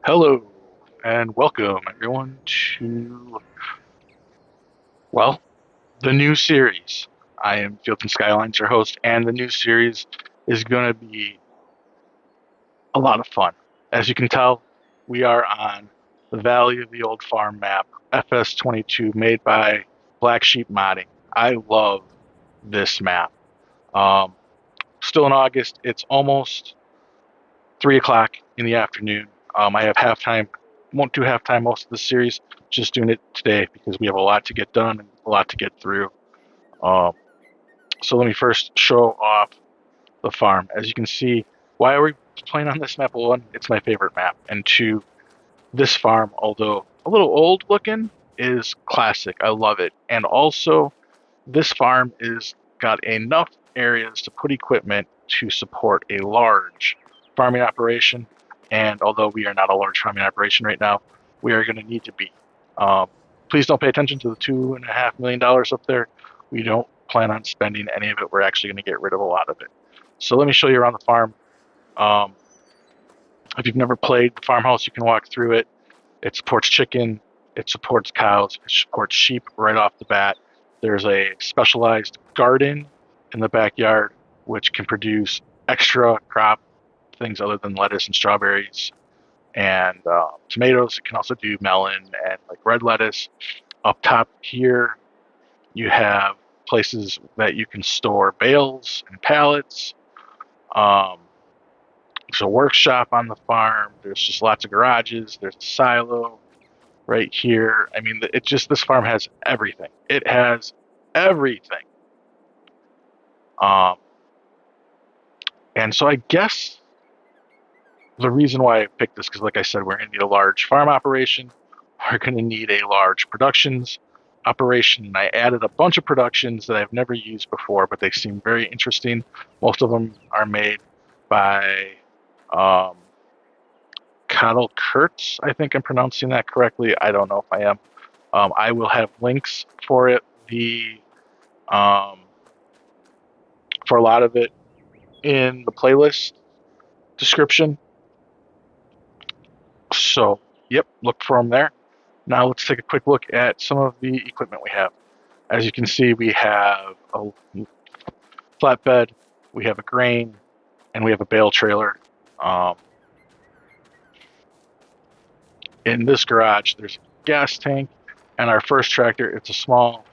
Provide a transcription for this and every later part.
Hello and welcome everyone to, well, the new series. I am Fields and Skylines, your host, and the new series is going to be a lot of fun. As you can tell, we are on the Valley of the Old Farm map, FS22, made by Black Sheep Modding. I love this map. Um, Still in August, it's almost 3 o'clock in the afternoon. I have halftime. Won't do halftime most of the series. Just doing it today because we have a lot to get done and a lot to get through. Um, so let me first show off the farm. As you can see, why are we playing on this map? Well, one, it's my favorite map, and two, this farm, although a little old looking, is classic. I love it, and also this farm is got enough areas to put equipment to support a large farming operation. And although we are not a large farming operation right now, we are going to need to be. Um, Please don't pay attention to the $2.5 million up there. We don't plan on spending any of it. We're actually going to get rid of a lot of it. So let me show you around the farm. Um, if you've never played the farmhouse, you can walk through it. It supports chicken, it supports cows, it supports sheep right off the bat. There's a specialized garden in the backyard which can produce extra crop things other than lettuce and strawberries and tomatoes. It can also do melon and like red lettuce. Up top here, you have places that you can store bales and pallets. Um, there's a workshop on the farm. There's just lots of garages. There's a silo right here. I mean, it just this farm has everything. It has everything. Um, and so I guess the reason why I picked this, because like I said, we're going to need a large farm operation. We're going to need a large productions operation. And I added a bunch of productions that I've never used before, but they seem very interesting. Most of them are made by um, Cottle Kurtz. I think I'm pronouncing that correctly. I don't know if I am. I will have links for it. The um, for a lot of it in the playlist description. So, yep, look for them there. Now let's take a quick look at some of the equipment we have. As you can see, we have a flatbed, we have a grain, and we have a bale trailer. Um, in this garage, there's a gas tank, and our first tractor, it's a small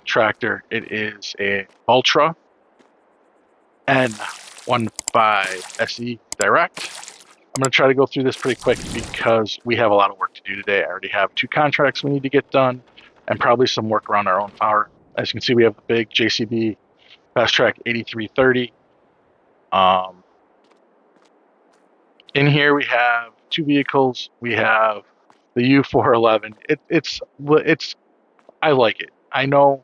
tractor. It is a Ultra N15 SE Direct. I'm going to try to go through this pretty quick because we have a lot of work to do today. I already have 2 contracts we need to get done and probably some work around our own power. As you can see, we have the big JCB Fast Track 8330. In here, we have 2 vehicles. We have the U411. It's I like it. I know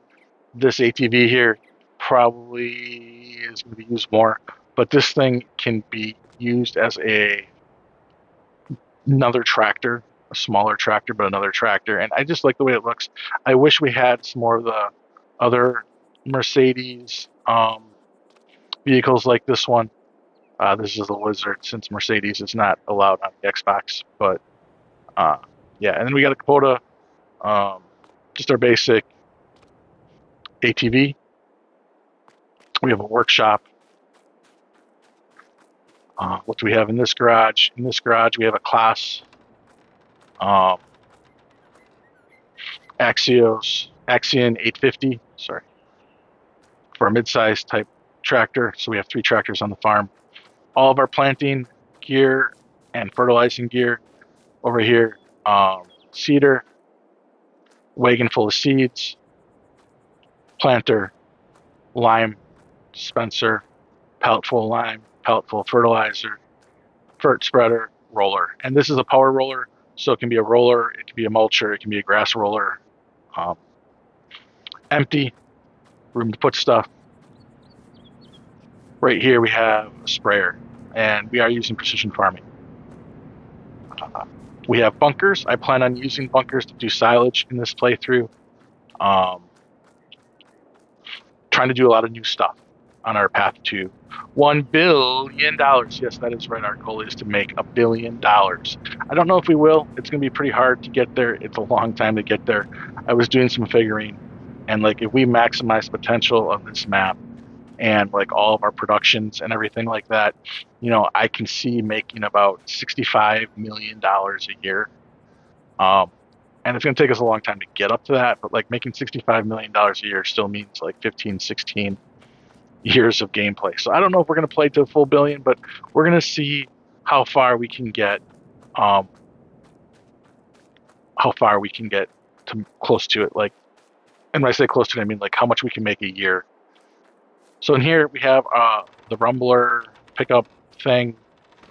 this ATV here probably is going to be used more, but this thing can be used as another tractor, a smaller tractor, but another tractor. And I just like the way it looks. I wish we had some more of the other Mercedes vehicles like this one. This is the Lizard since Mercedes is not allowed on the Xbox. But yeah, and then we got a Kubota, just our basic ATV. We have a workshop. What do we have in this garage? In this garage, we have a Class um, Axion 850. Sorry, for a mid-size type tractor. So we have 3 tractors on the farm. All of our planting gear and fertilizing gear over here. Seeder, wagon full of seeds, planter, lime dispenser, pallet full of lime, pallet full of fertilizer, fert spreader, roller. And this is a power roller, so it can be a roller, it can be a mulcher, it can be a grass roller. Empty, room to put stuff. Right here we have a sprayer, and we are using precision farming. We have bunkers. I plan on using bunkers to do silage in this playthrough. Trying to do a lot of new stuff. on our path to $1 billion. Yes, that is right. Our goal is to make $1 billion. I don't know if we will. It's going to be pretty hard to get there. It's a long time to get there. I was doing some figuring, and like if we maximize the potential of this map and like all of our productions and everything like that, I can see making about $65 million a year. Um, and it's going to take us a long time to get up to that, but like making $65 million a year still means like 15, 16 years of gameplay. So I don't know if we're going to play to a full billion, but we're going to see how far we can get, um, how far we can get to close to it. Like, and when I say close to it, I mean like how much we can make a year. So in here we have the Rumbler pickup thing.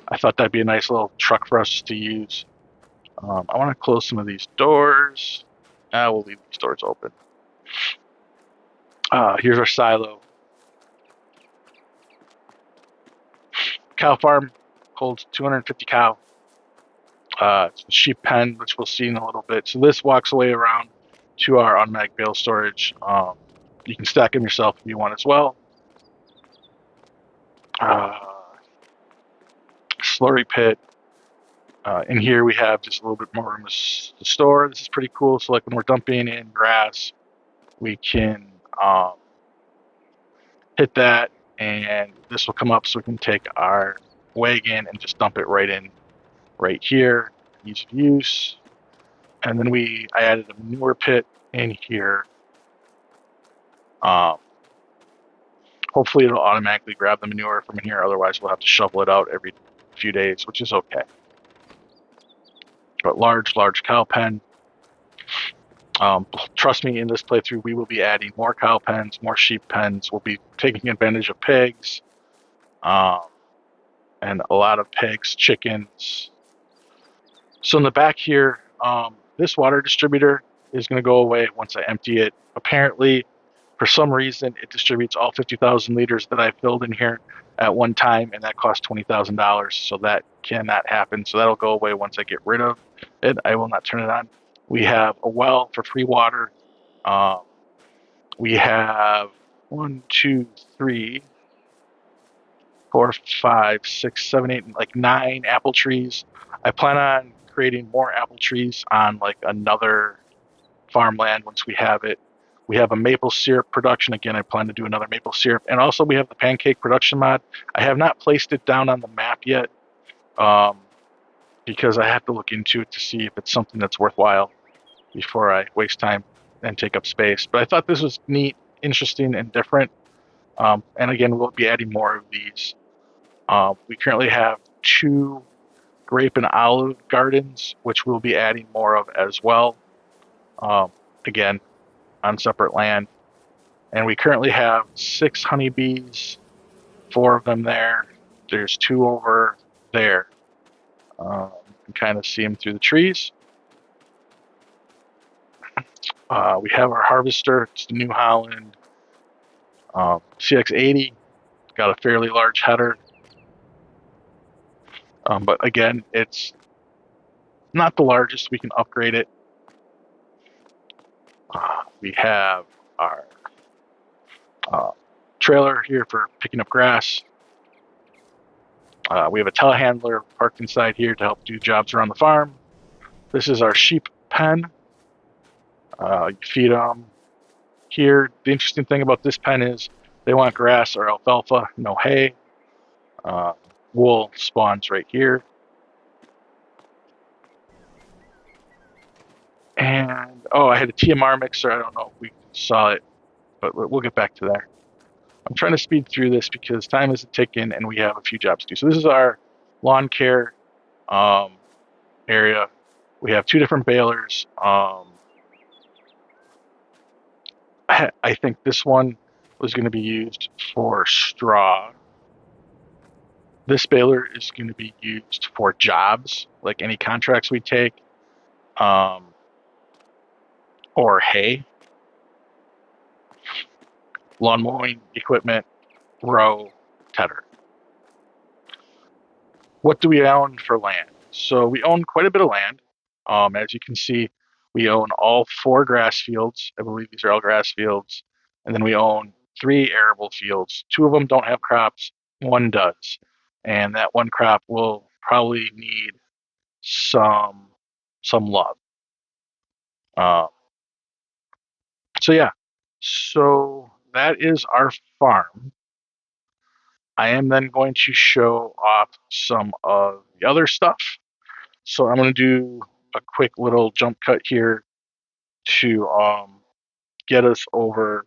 I thought that'd be a nice little truck for us to use. I want to close some of these doors. We'll leave these doors open. Here's our silo. Cow farm holds 250 cow. It's the sheep pen, which we'll see in a little bit. So this walks away around to our automatic bale storage. You can stack them yourself if you want as well. Slurry pit. In here we have just a little bit more room to store. This is pretty cool. So like when we're dumping in grass, we can hit that, and this will come up so we can take our wagon and just dump it right here. Ease of use. And then I added a manure pit in here. Hopefully it'll automatically grab the manure from in here. Otherwise, we'll have to shovel it out every few days, which is okay. But large cow pen. Trust me, in this playthrough, we will be adding more cow pens, more sheep pens. We'll be taking advantage of pigs, and a lot of pigs, chickens. So in the back here, this water distributor is going to go away once I empty it. Apparently, for some reason, it distributes all 50,000 liters that I filled in here at one time, and that costs $20,000. So that cannot happen. So that'll go away once I get rid of it. I will not turn it on. We have a well for free water. We have 1, 2, 3, 4, 5, 6, 7, 8, like 9 apple trees. I plan on creating more apple trees on like another farmland once we have it. We have a maple syrup production. Again, I plan to do another maple syrup. And also we have the pancake production mod. I have not placed it down on the map yet, because I have to look into it to see if it's something that's worthwhile before I waste time and take up space. But I thought this was neat, interesting, and different. And again, we'll be adding more of these. We currently have 2 grape and olive gardens, which we'll be adding more of as well. Again, on separate land. And we currently have 6 honeybees, 4 of them there. There's 2 over there. You can kind of see them through the trees. We have our harvester. It's the New Holland CX80. Got a fairly large header. But again, it's not the largest. We can upgrade it. We have our trailer here for picking up grass. We have a telehandler parked inside here to help do jobs around the farm. This is our sheep pen. You feed them here. The interesting thing about this pen is they want grass or alfalfa, no hay. Wool spawns right here. And, I had a TMR mixer. I don't know if we saw it, but we'll get back to there. I'm trying to speed through this because time is ticking and we have a few jobs to do. So this is our lawn care area. We have 2 different balers. I think this one was going to be used for straw. This baler is going to be used for jobs, like any contracts we take, or hay. Lawn mowing equipment, row, tedder. What do we own for land? So we own quite a bit of land. As you can see, we own all 4 grass fields. I believe these are all grass fields. And then we own 3 arable fields. 2 of them don't have crops, 1 does. And that 1 crop will probably need some love. Uh, so yeah, so that is our farm. I am then going to show off some of the other stuff. So I'm going to do a quick little jump cut here to get us over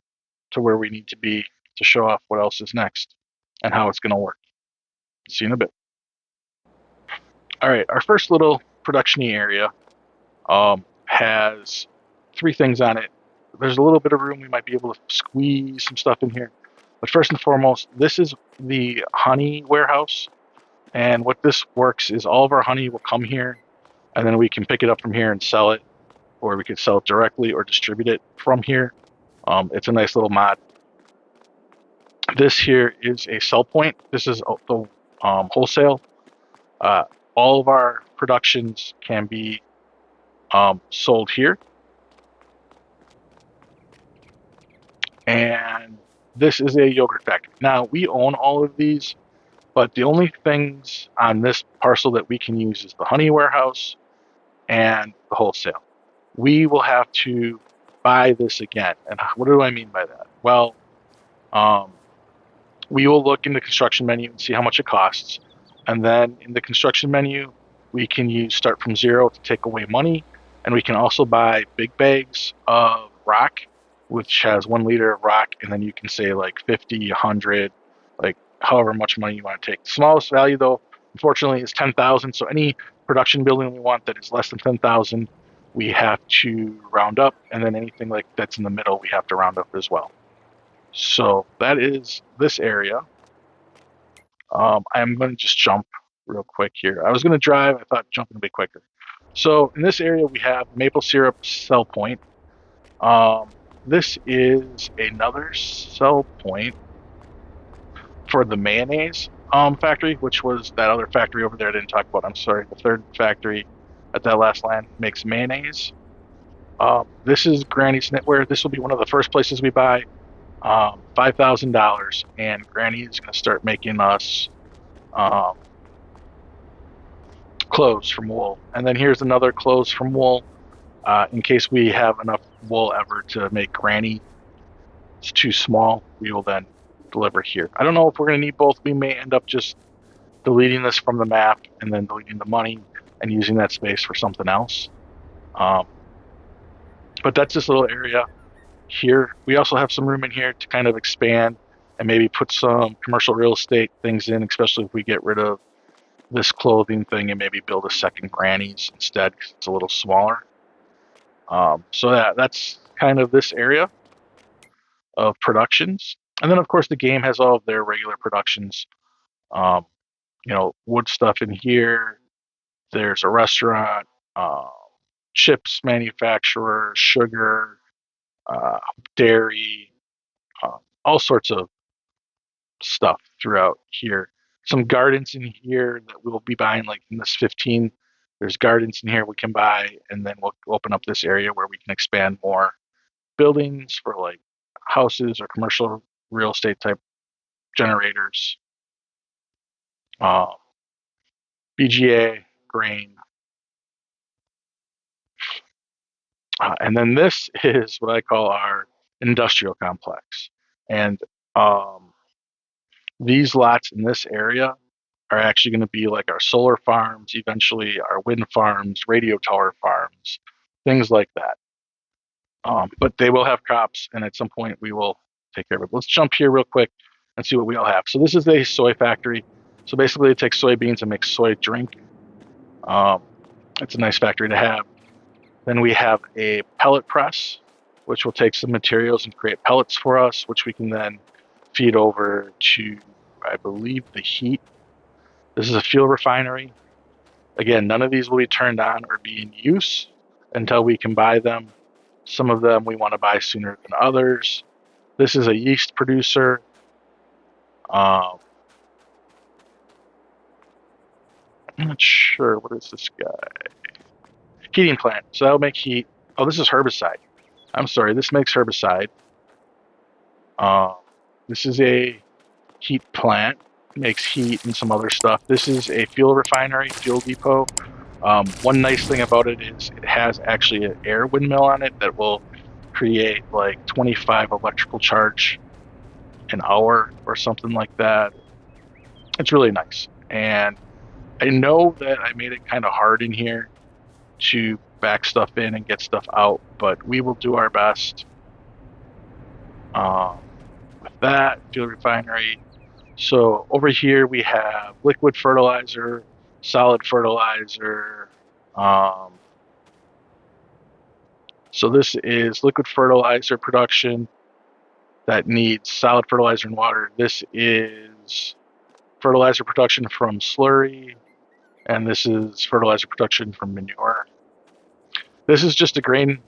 to where we need to be to show off what else is next and how it's going to work. See you in a bit. All right, our first little production-y area has 3 things on it. There's a little bit of room. We might be able to squeeze some stuff in here. But first and foremost, this is the honey warehouse. And what this works is all of our honey will come here, and then we can pick it up from here and sell it, or we could sell it directly or distribute it from here. It's a nice little mod. This here is a sell point. This is the wholesale. All of our productions can be sold here. And this is a yogurt factory. Now, we own all of these, but the only things on this parcel that we can use is the honey warehouse and the wholesale. We will have to buy this again. And what do I mean by that? Well, we will look in the construction menu and see how much it costs. And then in the construction menu, we can start from 0 to take away money. And we can also buy big bags of rock, which has 1 liter of rock. And then you can say like 50, 100, like however much money you want to take. The smallest value, though, unfortunately, is 10,000. So any production building we want that is less than 10,000, we have to round up. And then anything like that's in the middle, we have to round up as well. So that is this area. I'm going to just jump real quick here. I was going to drive. I thought jumping would be quicker. So in this area, we have maple syrup sell point. This is another sell point for the mayonnaise factory, which was that other factory over there I didn't talk about. I'm sorry. The third factory at that last land makes mayonnaise. This is Granny's Knitwear. This will be one of the first places we buy. $5,000, and Granny is going to start making us clothes from wool. And then here's another clothes from wool in case we have enough wool ever to make Granny. It's too small. We will then deliver here. I don't know if we're going to need both. We may end up just deleting this from the map and then deleting the money and using that space for something else. But that's this little area here. We also have some room in here to kind of expand and maybe put some commercial real estate things in, especially if we get rid of this clothing thing and maybe build a second Granny's instead because it's a little smaller. So that's kind of this area of productions. And then, of course, the game has all of their regular productions. Wood stuff in here. There's a restaurant, chips manufacturer, sugar, dairy, all sorts of stuff throughout here. Some gardens in here that we'll be buying, like in this 15. There's gardens in here we can buy, and then we'll open up this area where we can expand more buildings for like houses or commercial real estate type generators. BGA, grain. And then this is what I call our industrial complex. And these lots in this area are actually going to be like our solar farms, eventually our wind farms, radio tower farms, things like that. But they will have crops, and at some point we will take care of it. Let's jump here real quick and see what we all have. So this is a soy factory. So basically it takes soybeans and makes soy drink. It's a nice factory to have. Then we have a pellet press, which will take some materials and create pellets for us, which we can then feed over to, I believe, the heat. This is a fuel refinery. Again, none of these will be turned on or be in use until we can buy them. Some of them we want to buy sooner than others. This is a yeast producer. I'm not sure. What is this guy? Heating plant. So that'll make heat. Oh, this is herbicide. I'm sorry. This makes herbicide. This is a heat plant, makes heat and some other stuff. This is a fuel refinery, fuel depot. One nice thing about it is it has actually an air windmill on it that will create like 25 electrical charge an hour or something like that. It's really nice. And I know that I made it kind of hard in here to back stuff in and get stuff out, but we will do our best um, with that fuel refinery. So over here we have liquid fertilizer, solid fertilizer. Um, so this is liquid fertilizer production that needs solid fertilizer and water. This is fertilizer production from slurry, and this is fertilizer production from manure. This is just a grain,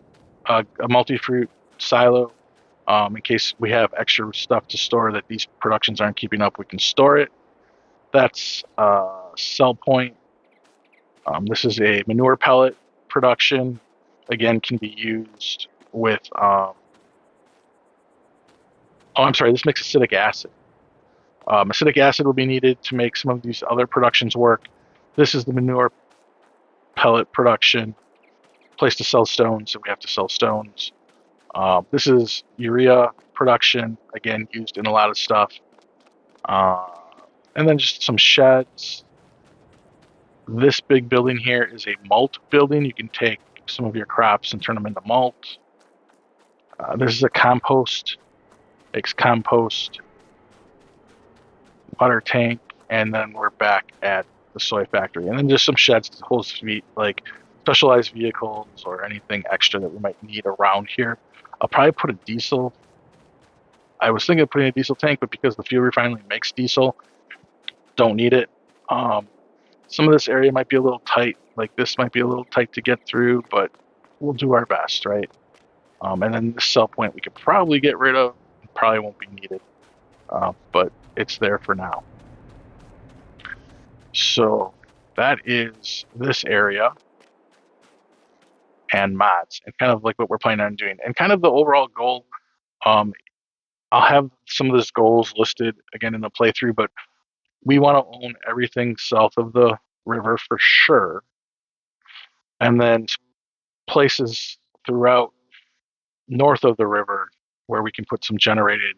a multi-fruit silo. In case we have extra stuff to store that these productions aren't keeping up, we can store it. That's sell point. This is a manure pellet production. Again, can be used with. Oh, I'm sorry. This makes acetic acid. Acetic acid will be needed to make some of these other productions work. This is the manure pellet production. Place to sell stones, so we have to sell stones. This is urea production, again, used in a lot of stuff. Uh, and then just some sheds. This big building here is a malt building. You can take some of your crops and turn them into malt. This is a compost, makes compost, water tank, and then we're back at the soy factory. And then just some sheds to hold like specialized vehicles or anything extra that we might need around here. I'll probably put a diesel. I was thinking of putting a diesel tank, but because the fuel refinery makes diesel, don't need it. Some of this area might be a little tight. Like this might be a little tight to get through, but we'll do our best, right? And then the sell point we could probably get rid of. Probably won't be needed, but it's there for now. So that is this area and mods and kind of like what we're planning on doing and kind of the overall goal. Um, I'll have some of those goals listed again in the playthrough, but we want to own everything south of the river for sure. And then places throughout north of the river where we can put some generated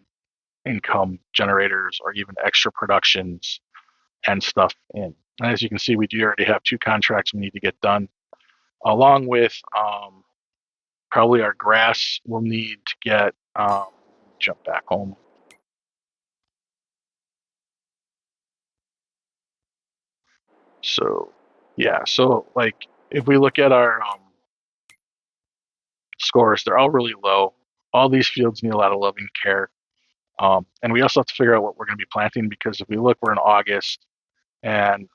income generators or even extra productions and stuff in. And as you can see, we do already have 2 contracts we need to get done, along with probably our grass will need to get, jump back home. So, yeah, so like if we look at our scores, they're all really low. All these fields need a lot of loving care. And we also have to figure out what we're going to be planting because if we look, we're in August and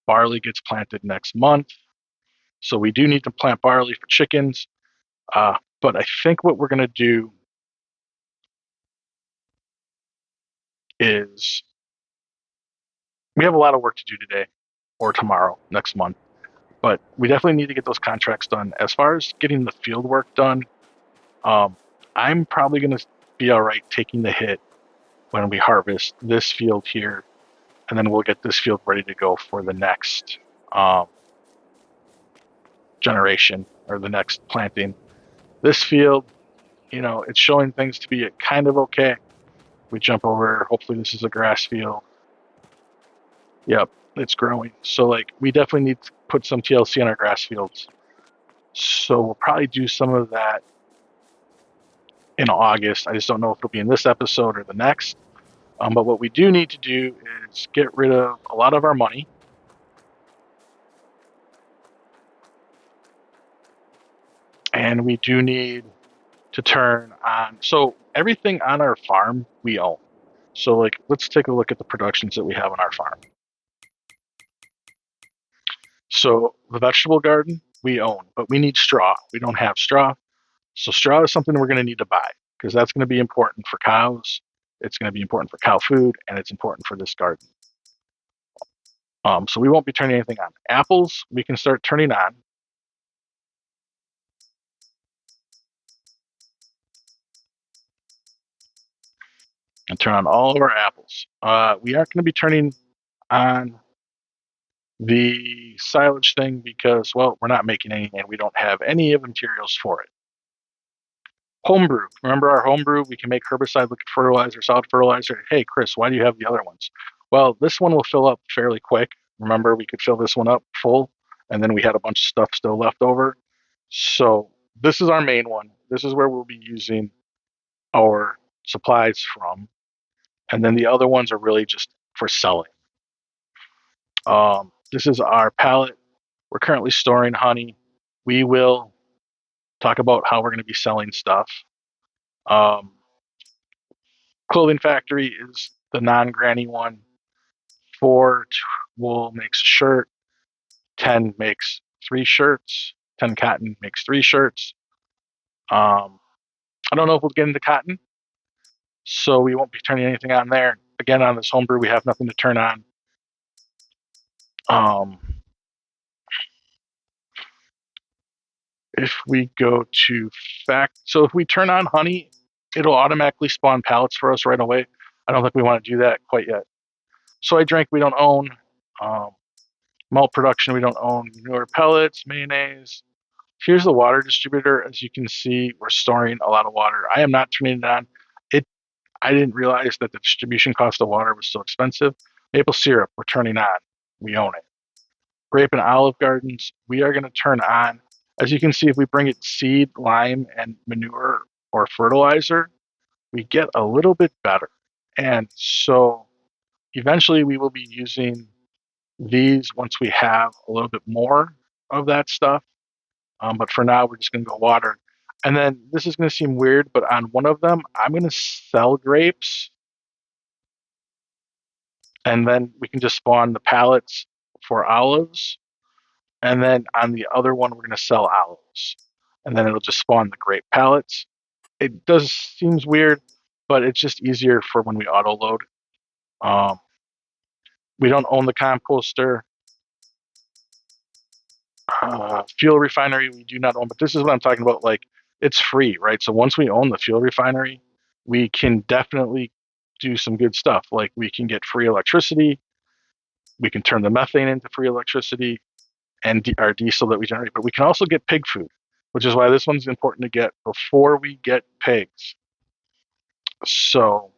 barley gets planted next month. So we do need to plant barley for chickens. But I think what we're going to do is we have a lot of work to do today or tomorrow, next month. But we definitely need to get those contracts done. As far as getting the field work done, I'm probably going to be all right taking the hit when we harvest this field here, and then we'll get this field ready to go for the next generation or the next planting. This field, it's showing things to be kind of okay. We jump over, hopefully this is a grass field. Yep, it's growing. So like we definitely need to put some TLC on our grass fields. So we'll probably do some of that in August. I just don't know if it'll be in this episode or the next. But what we do need to do is get rid of a lot of our money. And we do need to turn on. So everything on our farm we own. So like, let's take a look at the productions that we have on our farm. So the vegetable garden we own, but we need straw. We don't have straw. So straw is something we're going to need to buy because that's going to be important for cows. It's going to be important for cow food, and it's important for this garden. So we won't be turning anything on. Apples we can start turning on. and turn on all of our apples. We aren't going to be turning on the silage thing because, well, we're not making any and we don't have any of the materials for it. Homebrew. Remember our homebrew? We can make herbicide, liquid fertilizer, solid fertilizer. Hey, Chris, why do you have the other ones? Well, this one will fill up fairly quick. Remember, we could fill this one up full, and then we had a bunch of stuff still left over. So this is our main one. This is where we'll be using our supplies from. And then the other ones are really just for selling. This is our pallet. We're currently storing honey. We will talk about how we're going to be selling stuff. Um, Clothing factory is the non-granny one. 4 wool makes a shirt. 10 makes 3 shirts. 10 cotton makes 3 shirts. I don't know if we'll get into cotton, so we won't be turning anything on there. Again, on this homebrew, we have nothing to turn on. If we go to so if we turn on honey, it'll automatically spawn pallets for us right away. I don't think we want to do that quite yet. Soy drink we don't own. Malt production we don't own. Manure pellets, mayonnaise. Here's the water distributor. As you can see, we're storing a lot of water. I am not turning it on. I didn't realize that the distribution cost of water was so expensive. Maple syrup, we're turning on. We own it. Grape and olive gardens, we are going to turn on. As you can see, if we bring it seed, lime, and manure or fertilizer, we get a little bit better. And so eventually we will be using these once we have a little bit more of that stuff. But for now, we're just going to go water. And then this is going to seem weird, but on one of them, I'm going to sell grapes. And then we can just spawn the pallets for olives. And then on the other one, we're going to sell olives. And then it'll just spawn the grape pallets. It does seems weird, but it's just easier for when we auto load. We don't own the composter. Fuel refinery we do not own, but this is what I'm talking about. Like, it's free, right? So once we own the fuel refinery, we can definitely do some good stuff. Like, we can get free electricity. We can turn the methane into free electricity and our diesel that we generate. But we can also get pig food, which is why this one's important to get before we get pigs. So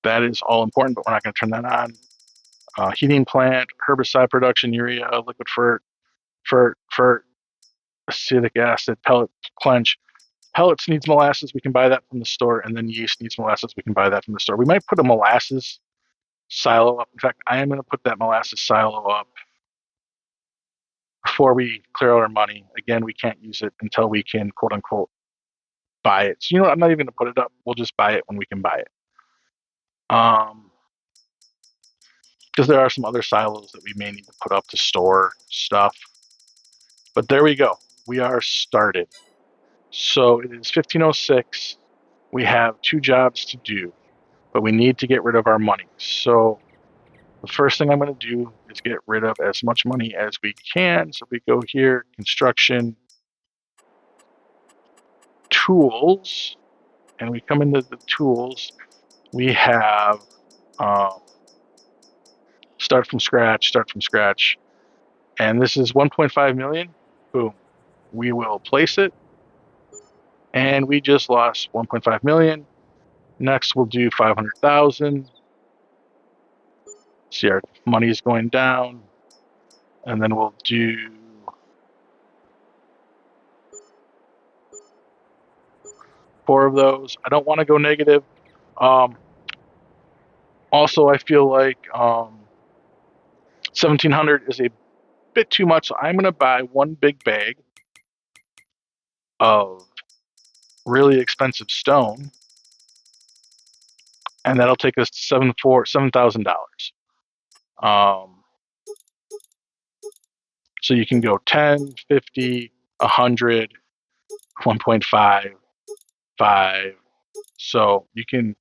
that is all important, but we're not going to turn that on. Heating plant, herbicide production, urea, liquid fert, acetic acid, pellet quench. Pellets needs molasses. We can buy that from the store. And then yeast needs molasses. We can buy that from the store. We might put a molasses silo up. In fact, I am going to put that molasses silo up before we clear out our money. Again, we can't use it until we can, quote unquote, buy it. So, you know what? I'm not even going to put it up. We'll just buy it when we can buy it. Because there are some other silos that we may need to put up to store stuff. But there we go. We are started. So it is 15:06. We have 2 jobs to do, but we need to get rid of our money. So the first thing I'm going to do is get rid of as much money as we can. So we go here, construction, tools, and we come into the tools. We have start from scratch. And this is 1.5 million. Boom. We will place it. And we just lost 1.5 million. Next, we'll do 500,000. See, our money is going down. And then we'll do four of those. I don't want to go negative. Also, I feel like 1,700 is a bit too much. So I'm going to buy one big bag of really expensive stone, and that'll take us to $7,000. So you can go 10, 50, 100, 1.5, 5. So you can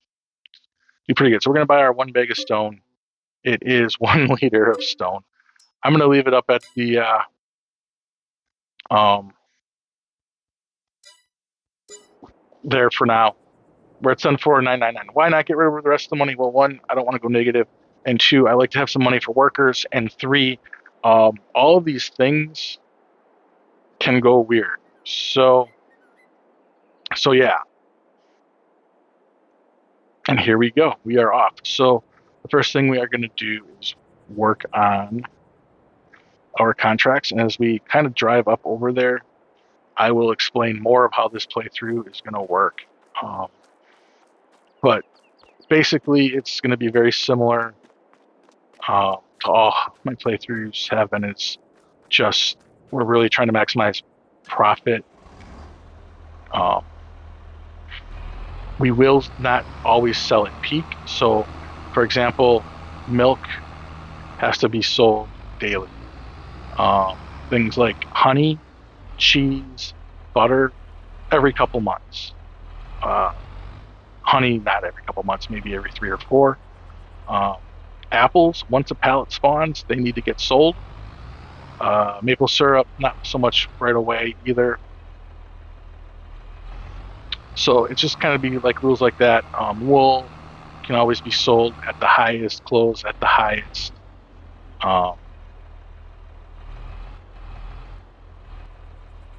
do pretty good. So we're going to buy our one bag of stone. It is 1 liter of stone. I'm going to leave it up at the there for now. we're at 74999. Why not get rid of the rest of the money? Well, one, I don't want to go negative, and two, I like to have some money for workers, and three, all of these things can go weird. So yeah, and here we go. We are off. So the first thing we are going to do is work on our contracts, and as we kind of drive up over there, I will explain more of how this playthrough is going to work. Um, but basically, it's going to be very similar to all my playthroughs have been. It's just we're really trying to maximize profit. We will not always sell at peak. So, for example, milk has to be sold daily. Things like honey, cheese, butter, every couple months. Honey, not every couple months, maybe every 3 or 4. Apples, once a pallet spawns, they need to get sold. Maple syrup, not so much right away either. So it's just kind of be like rules like that. Wool can always be sold at the highest, clothes at the highest.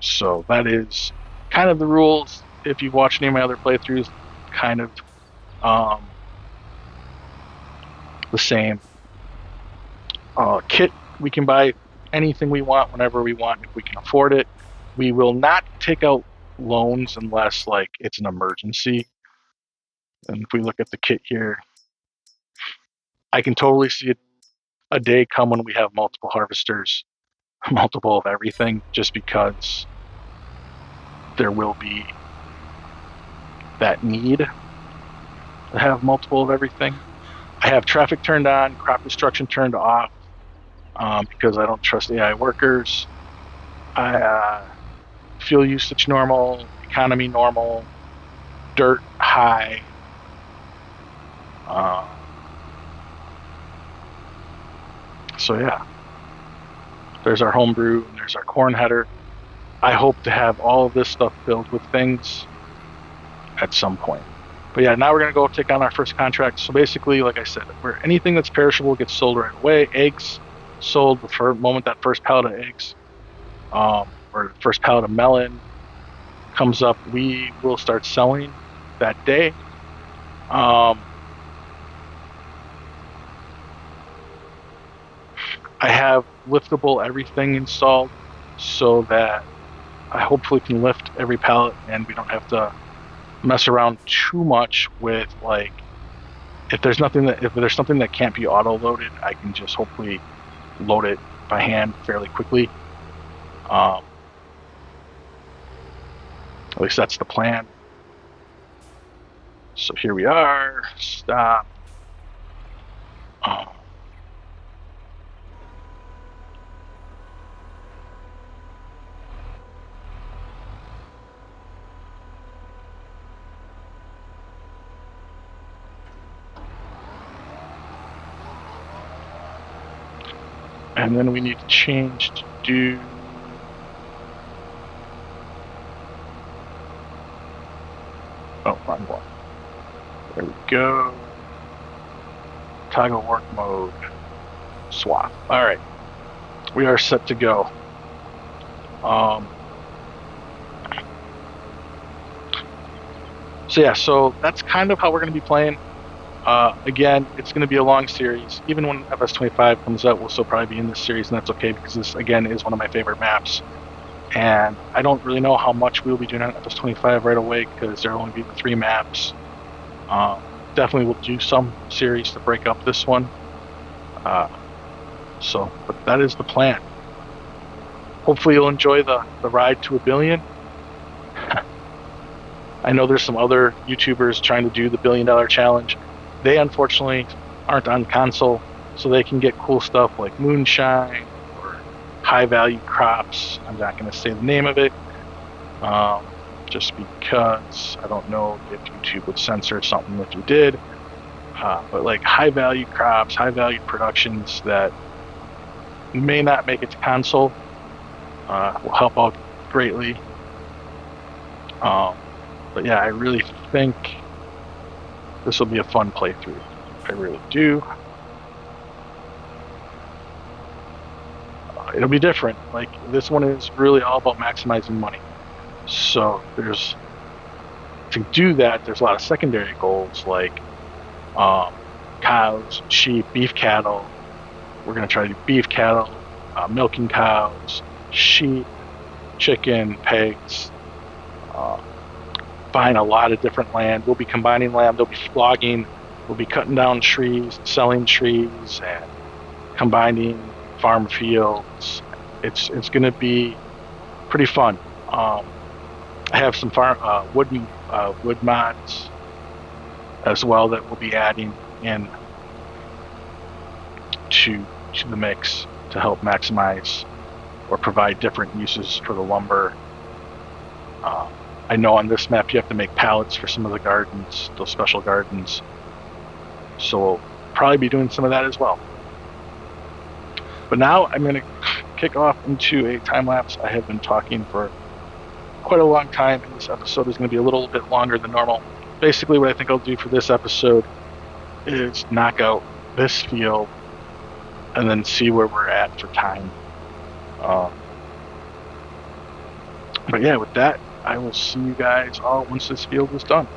So that is kind of the rules. If you've watched any of my other playthroughs, kind of the same. Kit, we can buy anything we want whenever we want if we can afford it. We will not take out loans unless like it's an emergency. And if we look at the kit here, I can totally see a day come when we have multiple harvesters, multiple of everything, just because there will be that need to have multiple of everything. I have traffic turned on, crop destruction turned off, because I don't trust AI workers. Fuel usage normal, economy normal, dirt high. So yeah, there's our homebrew, and there's our corn header. I hope to have all of this stuff filled with things at some point. But yeah, now we're gonna go take on our first contract. So basically, like I said, where anything that's perishable gets sold right away. Eggs sold the moment that first pallet of eggs, or the first pallet of melon comes up, we will start selling that day. I have liftable everything installed so that I hopefully can lift every pallet and we don't have to mess around too much with like if there's something that can't be auto loaded, I can just hopefully load it by hand fairly quickly. At least that's the plan. So here we are. Stop. And then we need to change to do wrong one. There we go. Toggle work mode. Swap. All right. We are set to go. So yeah, so that's kind of how we're going to be playing. Again, it's going to be a long series. Even when FS25 comes out, we'll still probably be in this series, and that's okay because this, again, is one of my favorite maps. And I don't really know how much we'll be doing on FS25 right away because there'll only be the 3 maps. Definitely will do some series to break up this one. But that is the plan. Hopefully you'll enjoy the ride to 1 billion. I know there's some other YouTubers trying to do the $1 billion challenge. They unfortunately aren't on console, so they can get cool stuff like moonshine or high value crops. I'm not going to say the name of it, just because I don't know if YouTube would censor something if you did. But like high value crops, high value productions that may not make it to console will help out greatly. But yeah, I really think This will be a fun playthrough. I really do. It'll be different. Like, this one is really all about maximizing money. So to do that, there's a lot of secondary goals like cows, sheep, beef cattle. We're going to try to do beef cattle, milking cows, sheep, chicken, pigs, buying a lot of different land. We'll be combining land. There'll be logging. We'll be cutting down trees, selling trees, and combining farm fields. It's going to be pretty fun. I have some wood mods as well that we'll be adding in to the mix to help maximize or provide different uses for the lumber. I know on this map you have to make pallets for some of the gardens, those special gardens. So we'll probably be doing some of that as well. But now I'm going to kick off into a time lapse. I have been talking for quite a long time, and this episode is going to be a little bit longer than normal. Basically, what I think I'll do for this episode is knock out this field and then see where we're at for time. But yeah, with that, I will see you guys all once this field is done.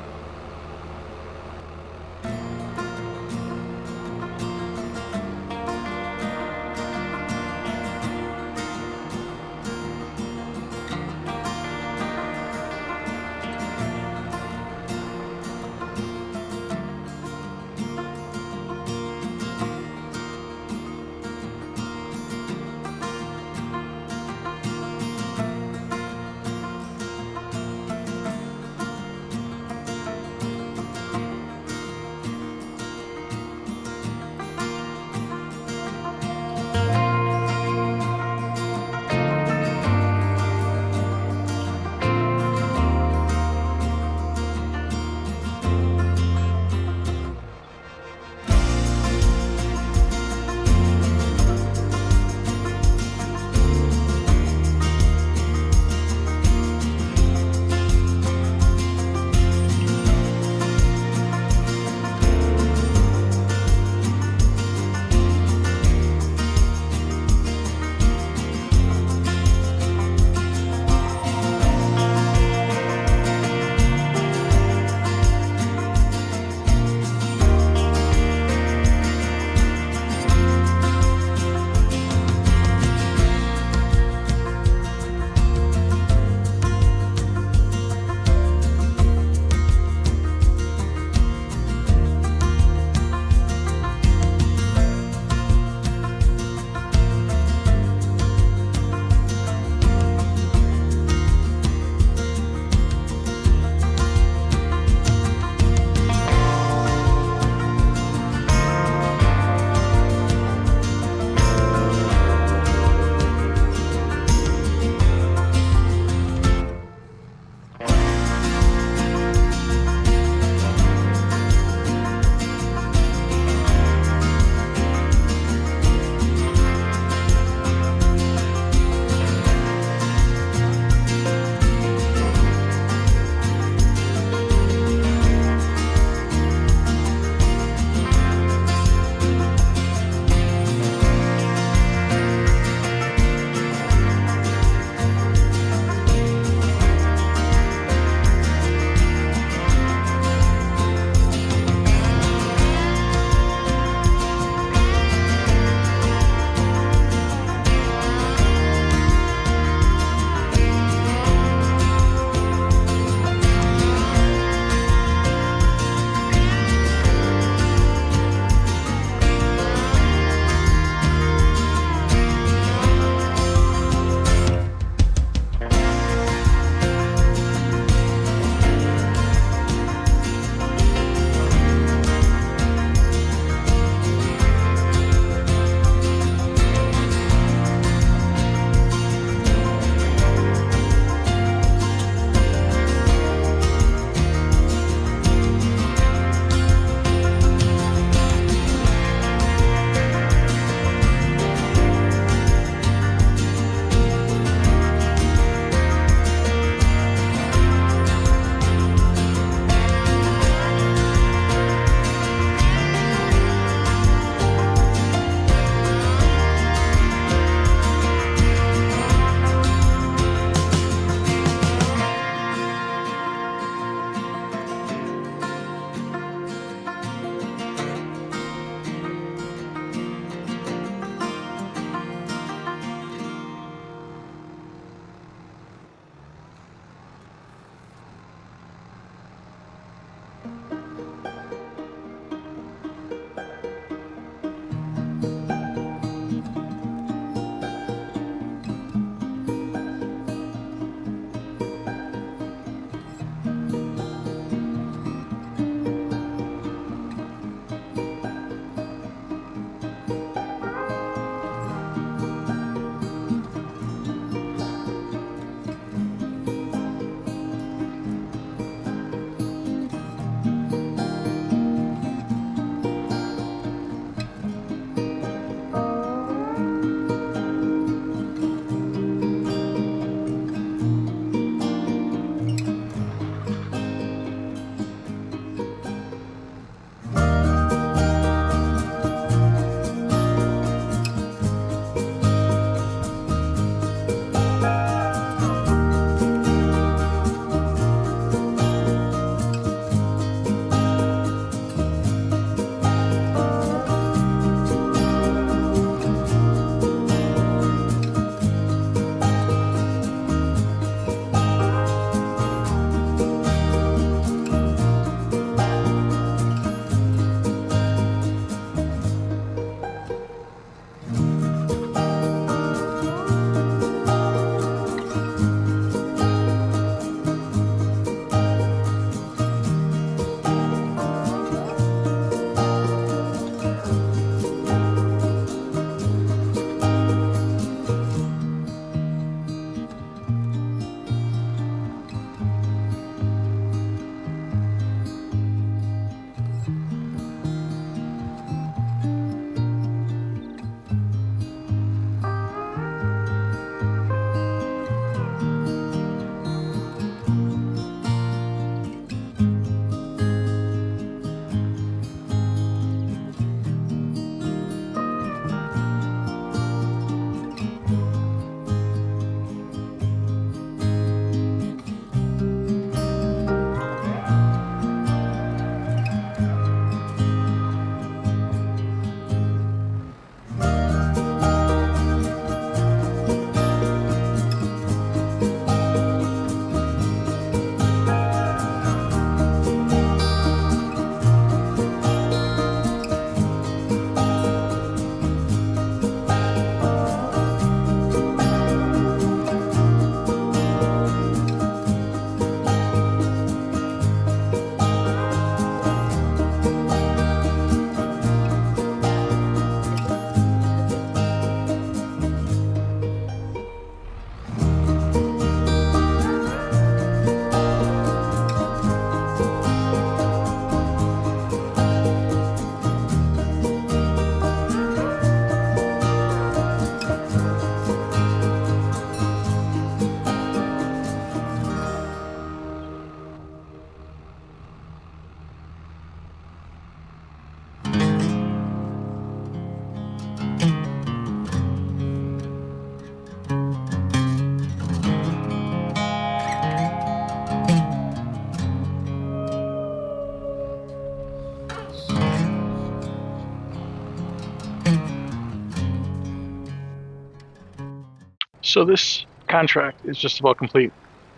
So this contract is just about complete.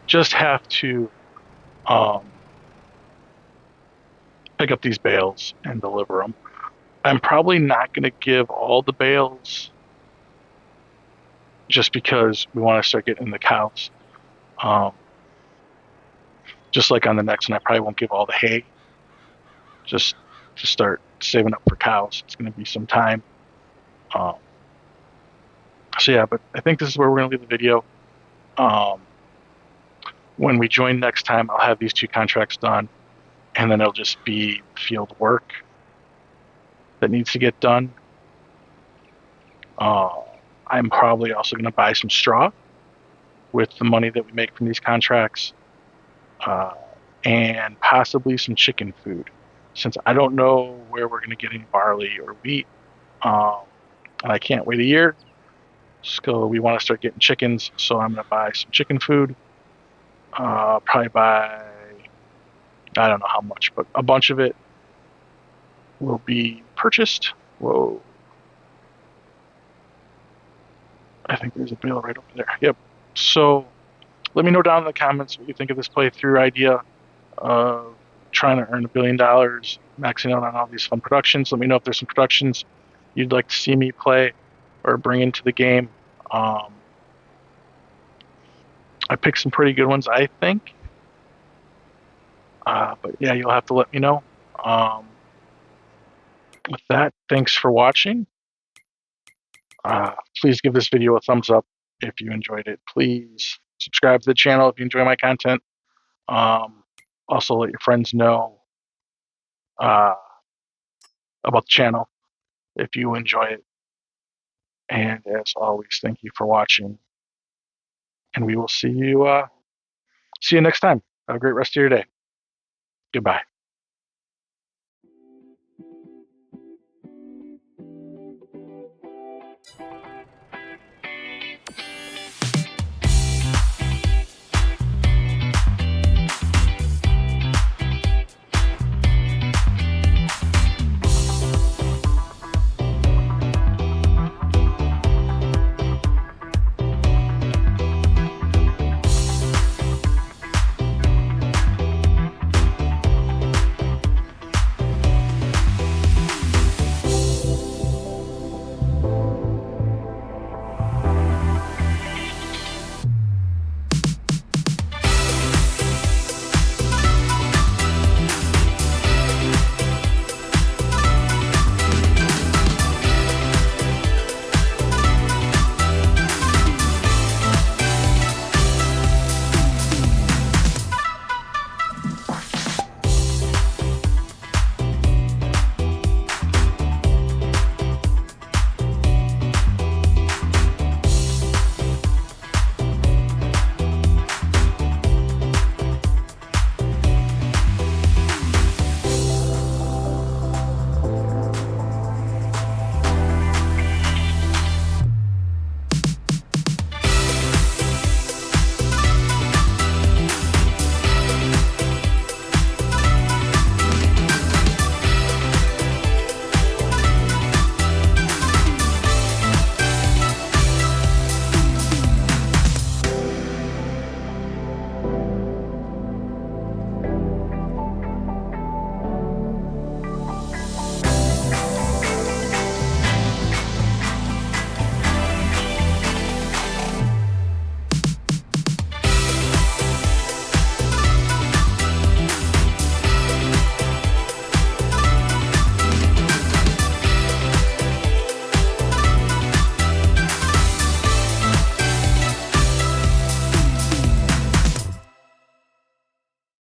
Just have to um, pick up these bales and deliver them. I'm probably not going to give all the bales just because we want to start getting the cows. Um, just like on the next one, I probably won't give all the hay just to start saving up for cows. It's going to be some time. Um, so yeah, but I think this is where we're going to leave the video. Um, when we join next time, I'll have these two contracts done, and then it'll just be field work that needs to get done. Uh, I'm probably also going to buy some straw with the money that we make from these contracts, uh, and possibly some chicken food, since I don't know where we're going to get any barley or wheat, um, and I can't wait a year. So we want to start getting chickens, so I'm going to buy some chicken food. Probably buy, I don't know how much, but a bunch of it will be purchased. Whoa, I think there's a bale right over there. Yep. So let me know down in the comments what you think of this playthrough idea of trying to earn $1 billion, maxing out on all these fun productions. Let me know if there's some productions you'd like to see me play or bring into the game. I picked some pretty good ones, I think. But yeah, you'll have to let me know. With that, thanks for watching. Please give this video a thumbs up if you enjoyed it. Please subscribe to the channel if you enjoy my content. Um, Also, let your friends know uh, about the channel if you enjoy it. And as always, thank you for watching. And we will see you next time. Have a great rest of your day. Goodbye.